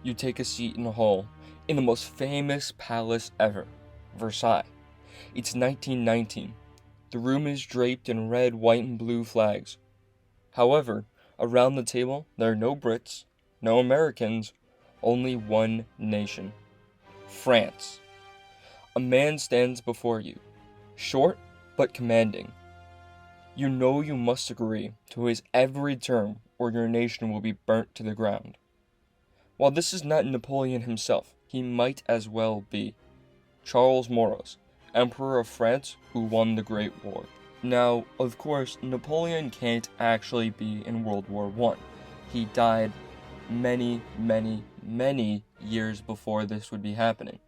You take a seat in a hall in the most famous palace ever, Versailles. It's 1919. The room is draped in red, white, and blue flags. However, around the table, there are no Brits, no Americans, only one nation: France. A man stands before you, short but commanding. You know you must agree to his every term or your nation will be burnt to the ground. While this is not Napoleon himself, he might as well be Charles Maurras, Emperor of France who won the Great War. Now, of course, Napoleon can't actually be in World War I. He died many, many, many years before this would be happening.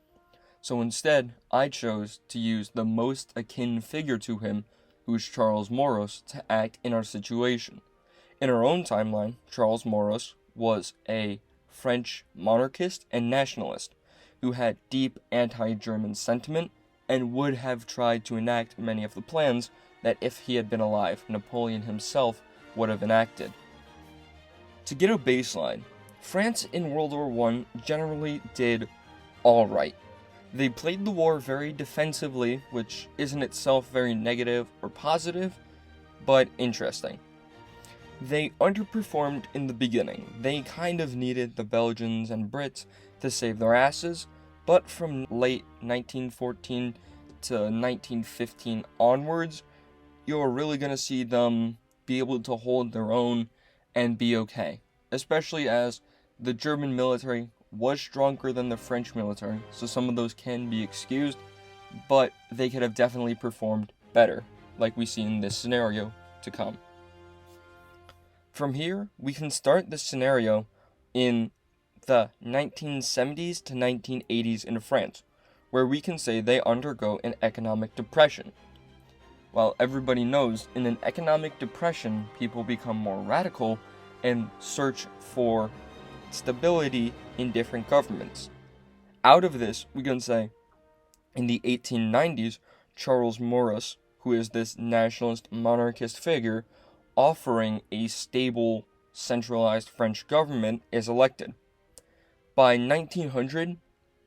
So instead, I chose to use the most akin figure to him, who's Charles Maurras, to act in our situation. In our own timeline, Charles Maurras was a French monarchist and nationalist who had deep anti-German sentiment and would have tried to enact many of the plans that, if he had been alive, Napoleon himself would have enacted. To get a baseline, France in World War I generally did alright. They played the war very defensively, which isn't itself very negative or positive, but interesting. They underperformed in the beginning. They kind of needed the Belgians and Brits to save their asses, but from late 1914 to 1915 onwards, you're really going to see them be able to hold their own and be okay. Especially as the German military was stronger than the French military, so some of those can be excused, but they could have definitely performed better, like we see in this scenario to come. From here, we can start the scenario in the 1970s to 1980s in France, where we can say they undergo an economic depression. While everybody knows, in an economic depression, people become more radical and search for stability in different governments. Out of this, we can say, in the 1890s, Charles Maurras, who is this nationalist monarchist figure, offering a stable, centralized French government, is elected. By 1900,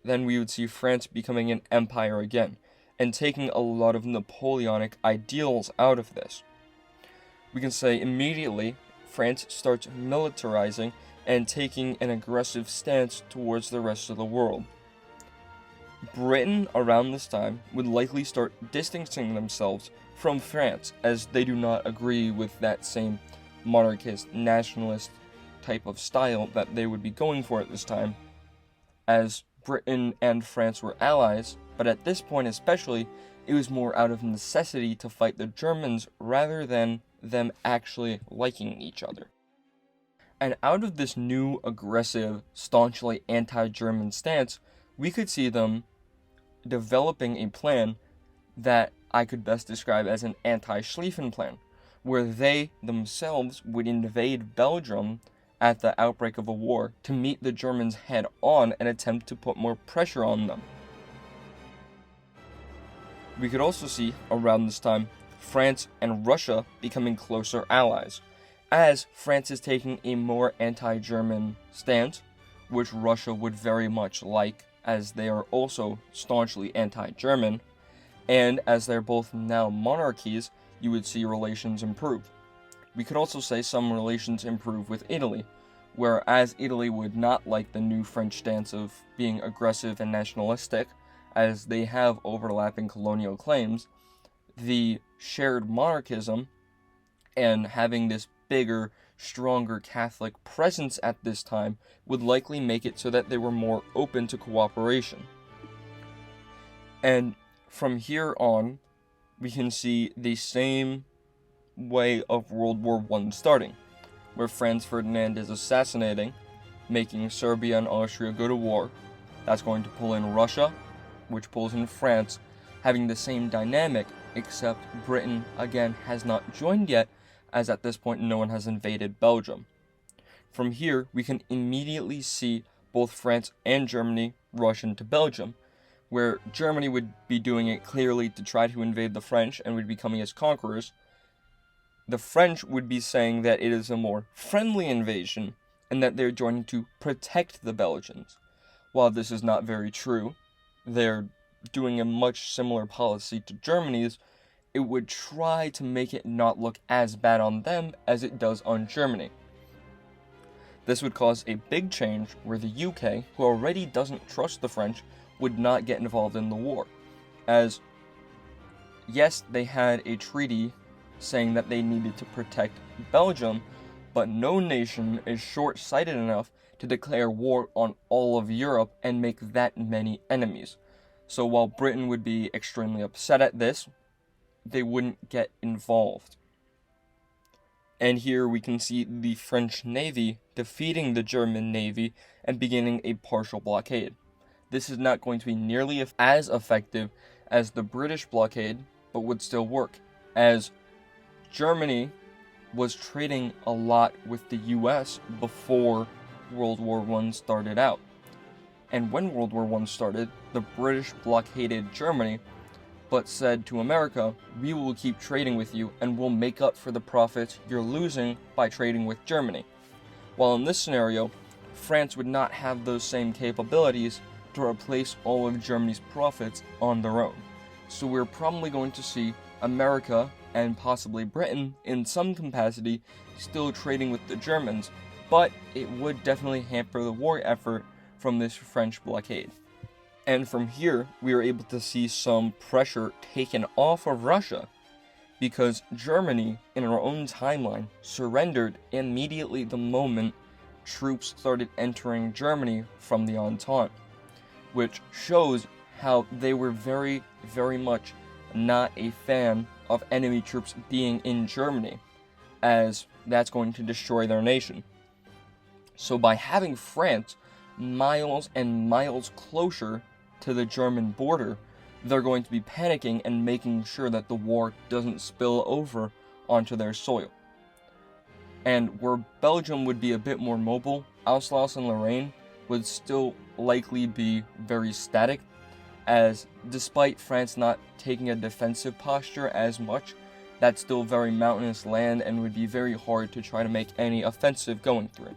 then we would see France becoming an empire again, and taking a lot of Napoleonic ideals out of this. We can say immediately, France starts militarizing and taking an aggressive stance towards the rest of the world. Britain, around this time, would likely start distancing themselves from France, as they do not agree with that same monarchist, nationalist type of style that they would be going for at this time, as Britain and France were allies, but at this point especially, it was more out of necessity to fight the Germans rather than them actually liking each other. And out of this new, aggressive, staunchly anti-German stance, we could see them developing a plan that I could best describe as an anti-Schlieffen plan, where they themselves would invade Belgium at the outbreak of a war to meet the Germans head-on and attempt to put more pressure on them. We could also see, around this time, France and Russia becoming closer allies, as France is taking a more anti-German stance, which Russia would very much like, as they are also staunchly anti-German, and as they're both now monarchies, you would see relations improve. We could also say some relations improve with Italy, whereas Italy would not like the new French stance of being aggressive and nationalistic, as they have overlapping colonial claims. The shared monarchism and having this bigger, stronger Catholic presence at this time would likely make it so that they were more open to cooperation. And from here on, we can see the same way of World War I starting, where Franz Ferdinand is assassinating, making Serbia and Austria go to war. That's going to pull in Russia, which pulls in France, having the same dynamic, except Britain, again, has not joined yet, as at this point no one has invaded Belgium. From here, we can immediately see both France and Germany rush into Belgium, where Germany would be doing it clearly to try to invade the French and would be coming as conquerors. The French would be saying that it is a more friendly invasion, and that they're joining to protect the Belgians. While this is not very true, they're doing a much similar policy to Germany's. It would try to make it not look as bad on them as it does on Germany. This would cause a big change where the UK, who already doesn't trust the French, would not get involved in the war. As, yes, they had a treaty saying that they needed to protect Belgium, but no nation is short-sighted enough to declare war on all of Europe and make that many enemies. So while Britain would be extremely upset at this, they wouldn't get involved. And here we can see the French Navy defeating the German Navy and beginning a partial blockade. This is not going to be nearly as effective as the British blockade, but would still work, as Germany was trading a lot with the US before World War I started out. And when World War I started, the British blockaded Germany, but said to America, we will keep trading with you and we'll make up for the profits you're losing by trading with Germany. While in this scenario, France would not have those same capabilities to replace all of Germany's profits on their own. So we're probably going to see America and possibly Britain in some capacity still trading with the Germans, but it would definitely hamper the war effort from this French blockade. And from here, we are able to see some pressure taken off of Russia, because Germany, in our own timeline, surrendered immediately the moment troops started entering Germany from the Entente, which shows how they were very, very much not a fan of enemy troops being in Germany, as that's going to destroy their nation. So by having France miles and miles closer to the German border, they're going to be panicking and making sure that the war doesn't spill over onto their soil. And where Belgium would be a bit more mobile, Alsace and Lorraine would still likely be very static, as despite France not taking a defensive posture as much, that's still very mountainous land and would be very hard to try to make any offensive going through.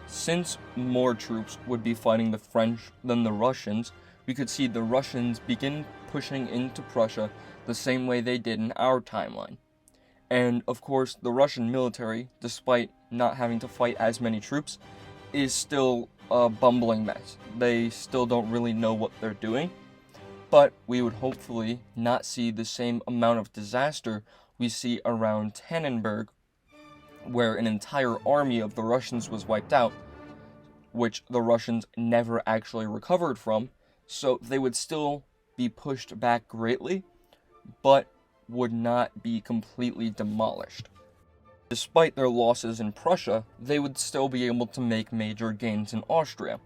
Since more troops would be fighting the French than the Russians, we could see the Russians begin pushing into Prussia the same way they did in our timeline. And of course, the Russian military, despite not having to fight as many troops, is still a bumbling mess. They still don't really know what they're doing, but we would hopefully not see the same amount of disaster we see around Tannenberg, where an entire army of the Russians was wiped out, which the Russians never actually recovered from, so they would still be pushed back greatly, but would not be completely demolished. Despite their losses in Prussia, they would still be able to make major gains in Austria,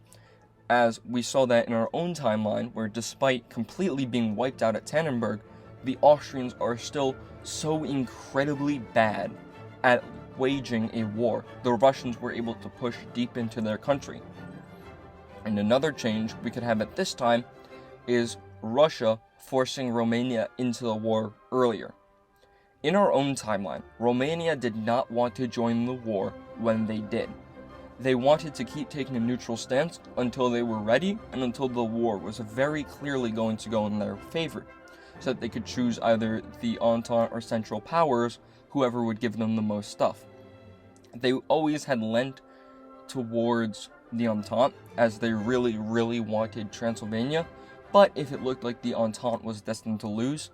as we saw that in our own timeline, where despite completely being wiped out at Tannenberg, the Austrians are still so incredibly bad at waging a war. The Russians were able to push deep into their country. And another change we could have at this time is Russia forcing Romania into the war earlier. In our own timeline, Romania did not want to join the war when they did. They wanted to keep taking a neutral stance until they were ready and until the war was very clearly going to go in their favor, so that they could choose either the Entente or Central Powers, whoever would give them the most stuff. They always had lent towards the Entente, as they really, really wanted Transylvania, but if it looked like the Entente was destined to lose,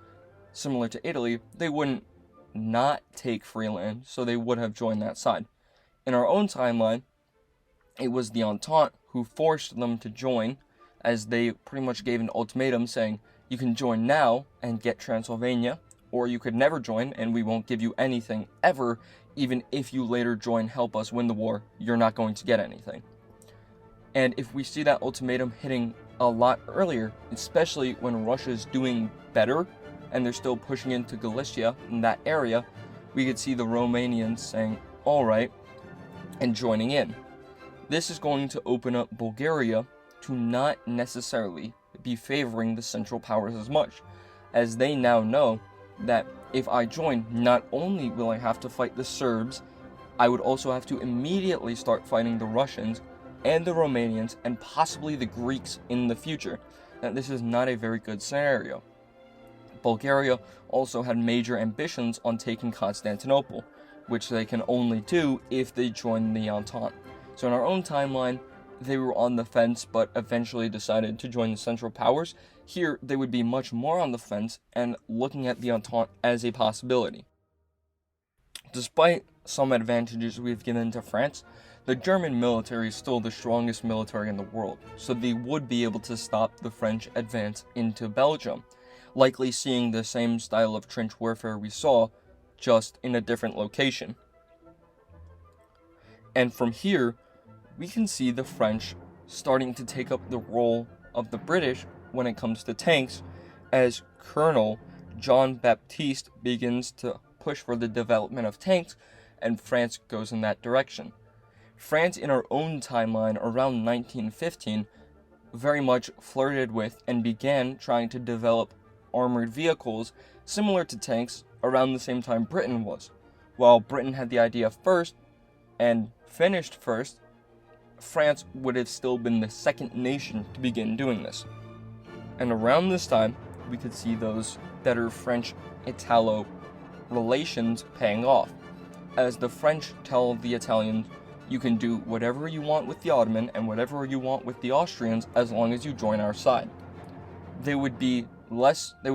similar to Italy, they wouldn't not take free land, so they would have joined that side. In our own timeline, it was the Entente who forced them to join, as they pretty much gave an ultimatum saying, you can join now and get Transylvania, or you could never join and we won't give you anything ever. Even if you later join, help us win the war, you're not going to get anything. And if we see that ultimatum hitting a lot earlier, especially when Russia's doing better and they're still pushing into Galicia in that area, we could see the Romanians saying, alright, and joining in. This is going to open up Bulgaria to not necessarily be favoring the Central Powers as much, as they now know that if I join, not only will I have to fight the Serbs I would also have to immediately start fighting the Russians and the Romanians and possibly the Greeks in the future. Now, this is not a very good scenario. Bulgaria also had major ambitions on taking Constantinople, which they can only do if they join the Entente. So in our own timeline, they were on the fence but eventually decided to join the Central Powers. Here, they would be much more on the fence and looking at the Entente as a possibility. Despite some advantages we've given to France, the German military is still the strongest military in the world, so they would be able to stop the French advance into Belgium, likely seeing the same style of trench warfare we saw, just in a different location. And from here, we can see the French starting to take up the role of the British when it comes to tanks, as Colonel Jean-Baptiste begins to push for the development of tanks, and France goes in that direction. France, in our own timeline around 1915, very much flirted with and began trying to develop armored vehicles similar to tanks around the same time Britain was. While Britain had the idea first and finished first, France would have still been the second nation to begin doing this. And around this time, we could see those better French-Italo relations paying off, as the French tell the Italians, you can do whatever you want with the Ottoman and whatever you want with the Austrians as long as you join our side. They would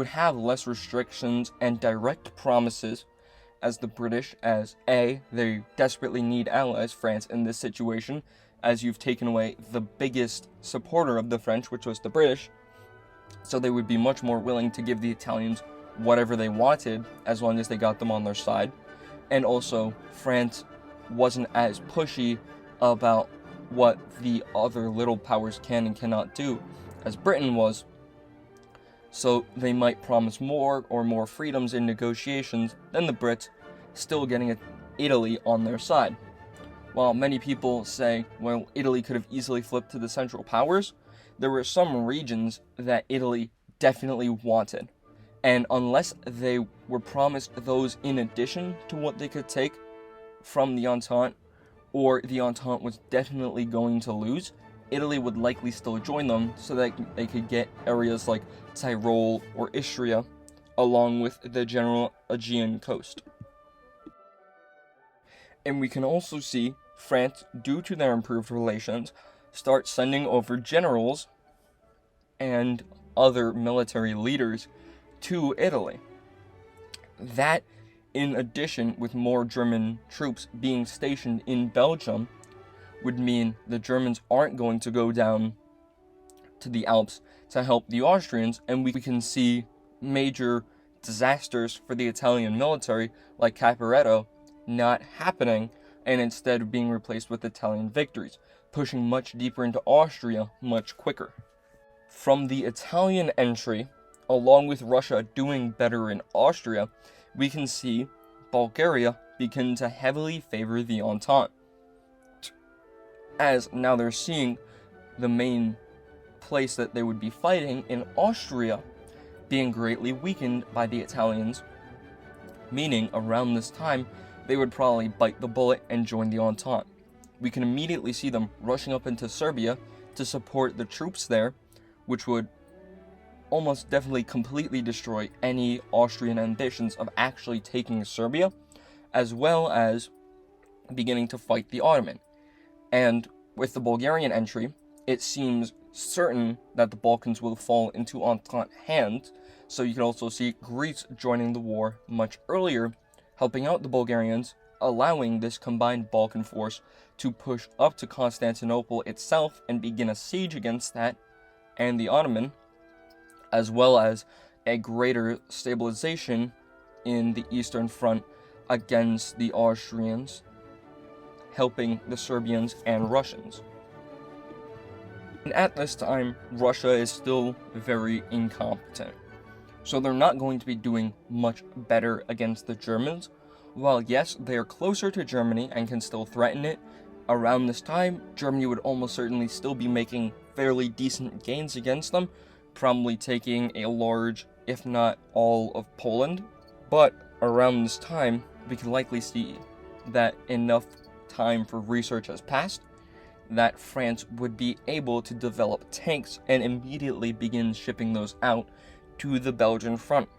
have less restrictions and direct promises as the British, as A, they desperately need allies, France, in this situation, as you've taken away the biggest supporter of the French, which was the British, so they would be much more willing to give the Italians whatever they wanted as long as they got them on their side. And also, France wasn't as pushy about what the other little powers can and cannot do as Britain was, so they might promise more or more freedoms in negotiations than the Brits, still getting Italy on their side. While many people say, well, Italy could have easily flipped to the Central Powers, there were some regions that Italy definitely wanted. And unless they were promised those in addition to what they could take from the Entente, or the Entente was definitely going to lose, Italy would likely still join them so that they could get areas like Tyrol or Istria, along with the general Aegean coast. And we can also see France, due to their improved relations, start sending over generals and other military leaders to Italy. That, in addition with more German troops being stationed in Belgium, would mean the Germans aren't going to go down to the Alps to help the Austrians, and we can see major disasters for the Italian military, like Caporetto, not happening, and instead being replaced with Italian victories, pushing much deeper into Austria much quicker. From the Italian entry, along with Russia doing better in Austria, we can see Bulgaria begin to heavily favor the Entente, as now they're seeing the main place that they would be fighting in Austria being greatly weakened by the Italians, meaning around this time they would probably bite the bullet and join the Entente. We can immediately see them rushing up into Serbia to support the troops there, which would almost definitely completely destroy any Austrian ambitions of actually taking Serbia, as well as beginning to fight the Ottoman. And with the Bulgarian entry, it seems certain that the Balkans will fall into Entente hands, so you can also see Greece joining the war much earlier, helping out the Bulgarians, allowing this combined Balkan force to push up to Constantinople itself and begin a siege against that and the Ottoman, as well as a greater stabilization in the Eastern Front against the Austrians, helping the Serbians and Russians. And at this time, Russia is still very incompetent, so they're not going to be doing much better against the Germans. While yes, they are closer to Germany and can still threaten it, around this time, Germany would almost certainly still be making fairly decent gains against them, probably taking a large, if not all, of Poland. But around this time, we can likely see that enough time for research has passed, that France would be able to develop tanks and immediately begin shipping those out to the Belgian front,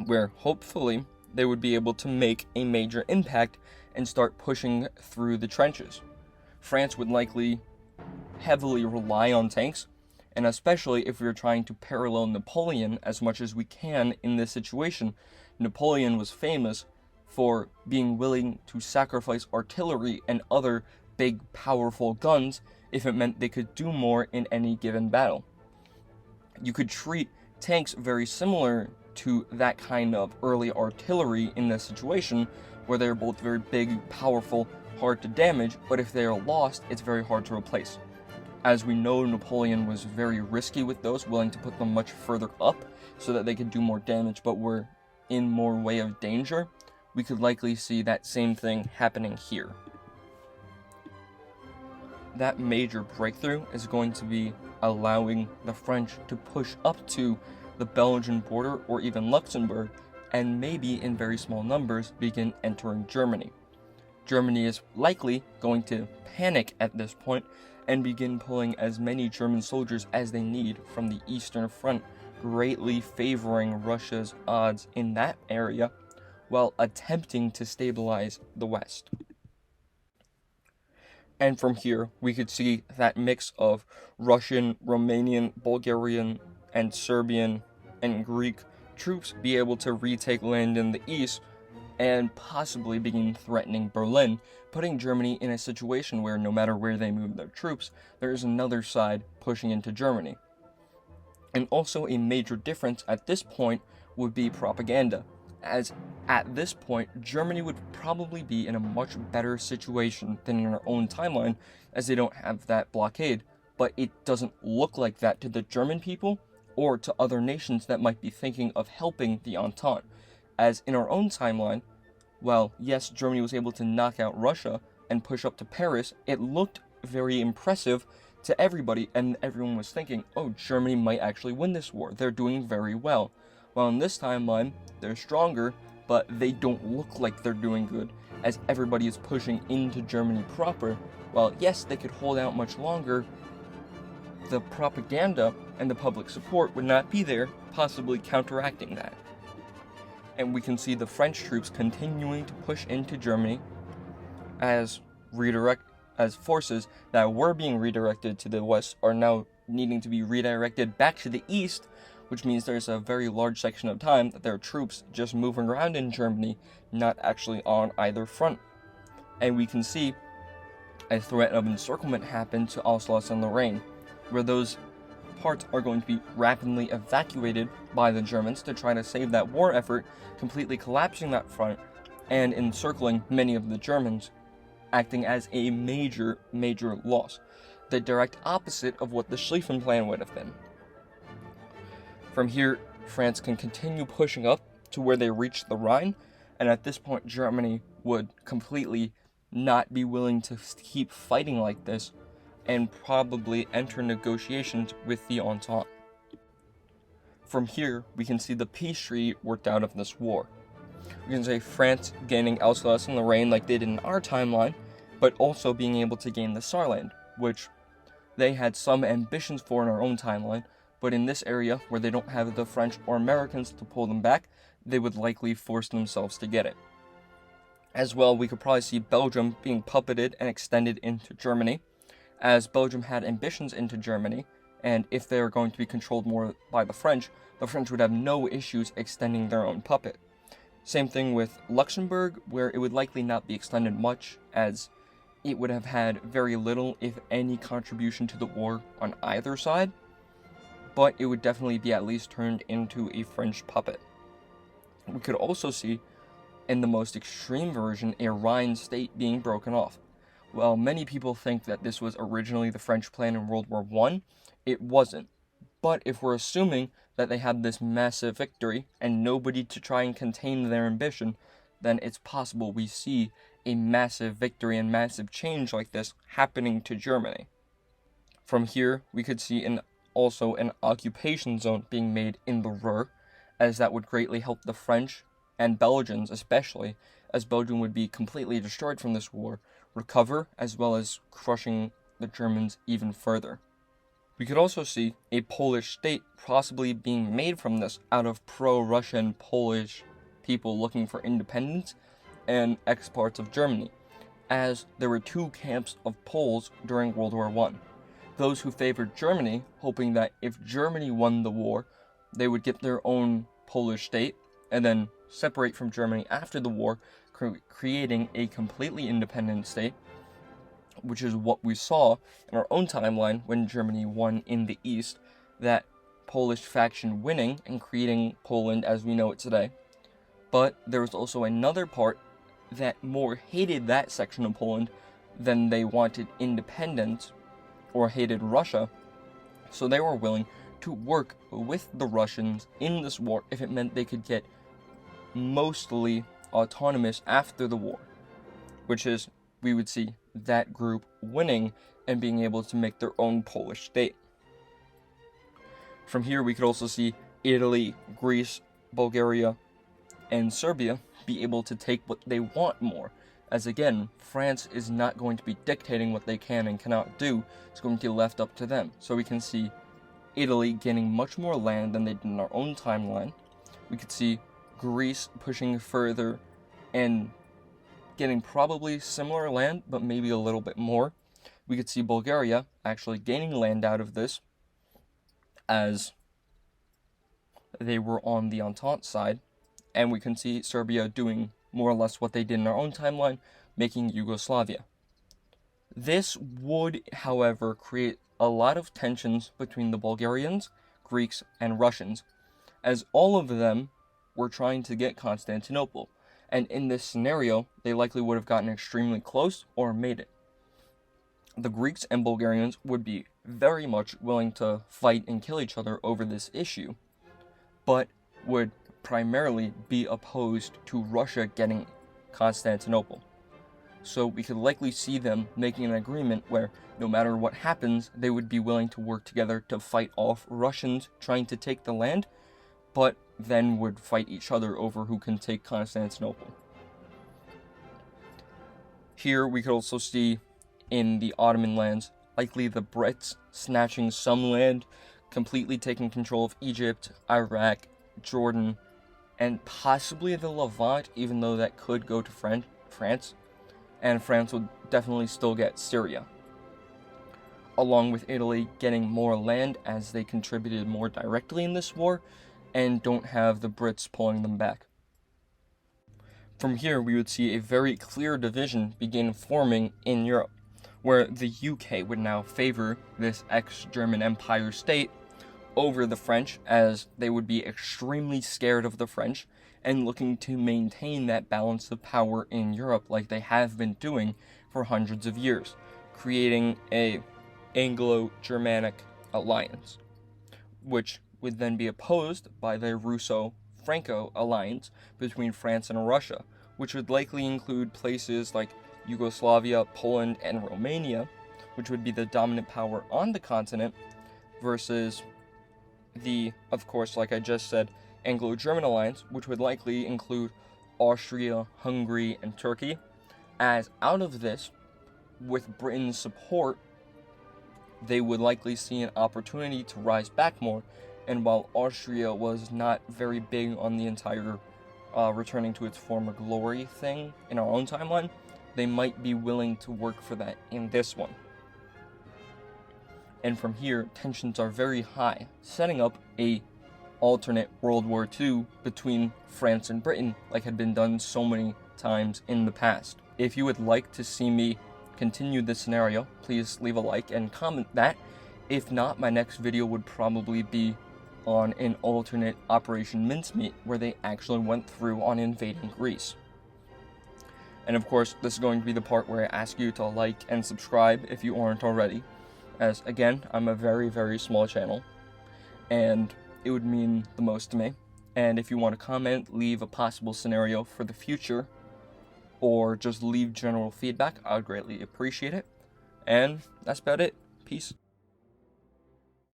where hopefully they would be able to make a major impact and start pushing through the trenches. France would likely heavily rely on tanks, and especially if we were trying to parallel Napoleon as much as we can in this situation. Napoleon was famous for being willing to sacrifice artillery and other big, powerful guns if it meant they could do more in any given battle. You could treat tanks very similar to that kind of early artillery in this situation, where they're both very big, powerful, hard to damage, but if they are lost, it's very hard to replace. As we know, Napoleon was very risky with those, willing to put them much further up so that they could do more damage, but were in more way of danger. We could likely see that same thing happening here. That major breakthrough is going to be allowing the French to push up to the Belgian border or even Luxembourg, and maybe in very small numbers begin entering Germany. Germany is likely going to panic at this point and begin pulling as many German soldiers as they need from the Eastern Front, greatly favoring Russia's odds in that area, while attempting to stabilize the West. And from here, we could see that mix of Russian, Romanian, Bulgarian, and Serbian, and Greek troops be able to retake land in the east, and possibly begin threatening Berlin, putting Germany in a situation where no matter where they move their troops, there is another side pushing into Germany. And also a major difference at this point would be propaganda, as at this point, Germany would probably be in a much better situation than in our own timeline, as they don't have that blockade, but it doesn't look like that to the German people, or to other nations that might be thinking of helping the Entente, as in our own timeline, while yes, Germany was able to knock out Russia and push up to Paris, it looked very impressive to everybody, and everyone was thinking, oh, Germany might actually win this war, they're doing very well. While in this timeline, they're stronger, but they don't look like they're doing good, as everybody is pushing into Germany proper. While yes, they could hold out much longer, the propaganda and the public support would not be there, possibly counteracting that. And we can see the French troops continuing to push into Germany as forces that were being redirected to the west are now needing to be redirected back to the east, which means there's a very large section of time that there are troops just moving around in Germany, not actually on either front. And we can see a threat of encirclement happen to Alsace-Lorraine, where those parts are going to be rapidly evacuated by the Germans to try to save that war effort, completely collapsing that front and encircling many of the Germans, acting as a major loss, the direct opposite of what the Schlieffen Plan would have been. From here, France can continue pushing up to where they reach the Rhine, and at this point Germany would completely not be willing to keep fighting like this, and probably enter negotiations with the Entente. From here, we can see the peace treaty worked out of this war. We can say France gaining Alsace-Lorraine like they did in our timeline, but also being able to gain the Saarland, which they had some ambitions for in our own timeline, but in this area, where they don't have the French or Americans to pull them back, they would likely force themselves to get it. As well, we could probably see Belgium being puppeted and extended into Germany, as Belgium had ambitions into Germany, and if they are going to be controlled more by the French would have no issues extending their own puppet. Same thing with Luxembourg, where it would likely not be extended much, as it would have had very little, if any, contribution to the war on either side, but it would definitely be at least turned into a French puppet. We could also see, in the most extreme version, a Rhine state being broken off. While many people think that this was originally the French plan in World War I, it wasn't. But if we're assuming that they had this massive victory and nobody to try and contain their ambition, then it's possible we see a massive victory and massive change like this happening to Germany. From here, we could see also an occupation zone being made in the Ruhr, as that would greatly help the French, and Belgians especially, as Belgium would be completely destroyed from this war, recover, as well as crushing the Germans even further. We could also see a Polish state possibly being made from this out of pro-Russian Polish people looking for independence and ex-parts of Germany, as there were two camps of Poles during World War I. Those who favored Germany, hoping that if Germany won the war, they would get their own Polish state, and then separate from Germany after the war, creating a completely independent state, which is what we saw in our own timeline when Germany won in the East, that Polish faction winning and creating Poland as we know it today. But there was also another part that more hated that section of Poland than they wanted independence or hated Russia, so they were willing to work with the Russians in this war if it meant they could get mostly autonomous after the war, which is, we would see that group winning and being able to make their own Polish state. From here, we could also see Italy, Greece, Bulgaria, and Serbia be able to take what they want more, as again, France is not going to be dictating what they can and cannot do. It's going to be left up to them. So we can see Italy gaining much more land than they did in our own timeline. We could see Greece pushing further and getting probably similar land, but maybe a little bit more. We could see Bulgaria actually gaining land out of this, as they were on the Entente side. And we can see Serbia doing more or less what they did in our own timeline, making Yugoslavia. This would, however, create a lot of tensions between the Bulgarians, Greeks, and Russians, as all of them were trying to get Constantinople, and in this scenario, they likely would have gotten extremely close or made it. The Greeks and Bulgarians would be very much willing to fight and kill each other over this issue, but would primarily be opposed to Russia getting Constantinople. So we could likely see them making an agreement where no matter what happens, they would be willing to work together to fight off Russians trying to take the land, but then would fight each other over who can take Constantinople. Here we could also see in the Ottoman lands, likely the Brits snatching some land, completely taking control of Egypt, Iraq, Jordan, and possibly the Levant, even though that could go to France, and France would definitely still get Syria, along with Italy getting more land as they contributed more directly in this war, and don't have the Brits pulling them back. From here, we would see a very clear division begin forming in Europe, where the UK would now favor this ex-German Empire state over the French, as they would be extremely scared of the French and looking to maintain that balance of power in Europe like they have been doing for hundreds of years, creating a Anglo-Germanic alliance, which would then be opposed by the Russo-Franco alliance between France and Russia, which would likely include places like Yugoslavia, Poland, and Romania, which would be the dominant power on the continent, versus the, of course, like I just said, Anglo-German alliance, which would likely include Austria, Hungary, and Turkey, as out of this, with Britain's support, they would likely see an opportunity to rise back more, and while Austria was not very big on the entire returning to its former glory thing in our own timeline, they might be willing to work for that in this one. And from here, tensions are very high, setting up a alternate World War II between France and Britain, like had been done so many times in the past. If you would like to see me continue this scenario, please leave a like and comment that. If not, my next video would probably be on an alternate Operation Mincemeat, where they actually went through on invading Greece. And of course, this is going to be the part where I ask you to like and subscribe if you aren't already, as again, I'm a very, very small channel, and it would mean the most to me. And if you want to comment, leave a possible scenario for the future, or just leave general feedback, I would greatly appreciate it. And that's about it. Peace.